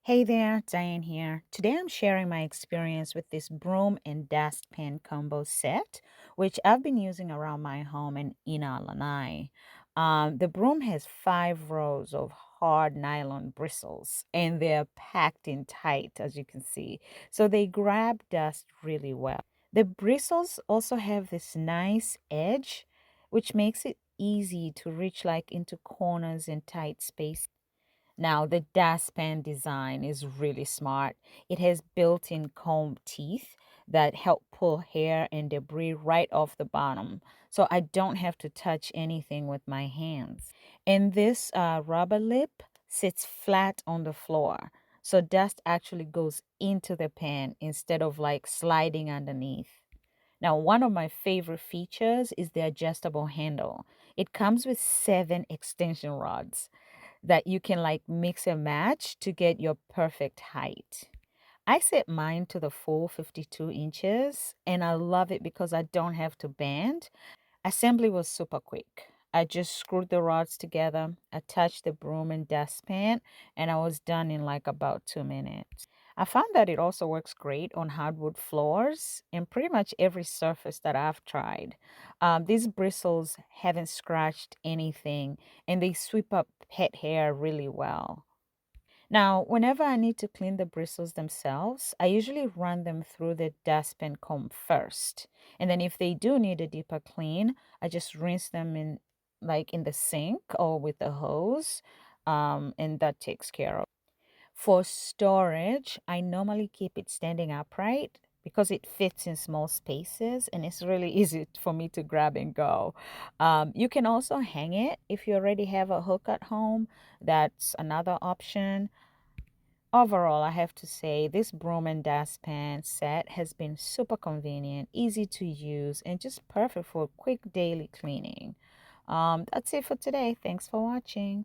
Hey there, Diane here. Today I'm sharing my experience with this broom and dustpan combo set, which I've been using around my home in Lanai. The broom has 5 rows of hard nylon bristles, and they're packed in tight, as you can see. So they grab dust really well. The bristles also have this nice edge, which makes it easy to reach like into corners and tight spaces. Now, the dustpan design is really smart. It has built-in comb teeth that help pull hair and debris right off the bottom, so I don't have to touch anything with my hands. And this rubber lip sits flat on the floor, so dust actually goes into the pan instead of like sliding underneath. Now, one of my favorite features is the adjustable handle. It comes with 7 extension rods that you can like mix and match to get your perfect height. I set mine to the full 52 inches and I love it because I don't have to bend. Assembly was super quick. I just screwed the rods together, attached the broom and dustpan, and I was done in like about 2 minutes. I found that it also works great on hardwood floors and pretty much every surface that I've tried. These bristles haven't scratched anything and they sweep up pet hair really well. Now, whenever I need to clean the bristles themselves, I usually run them through the dustpan comb first. And then if they do need a deeper clean, I just rinse them in like in the sink or with the hose. And that takes care of. For storage, I normally keep it standing upright because it fits in small spaces and it's really easy for me to grab and go. You can also hang it if you already have a hook at home. That's another option. Overall, I have to say this broom and dustpan set has been super convenient, easy to use, and just perfect for quick daily cleaning. That's it for today. Thanks for watching.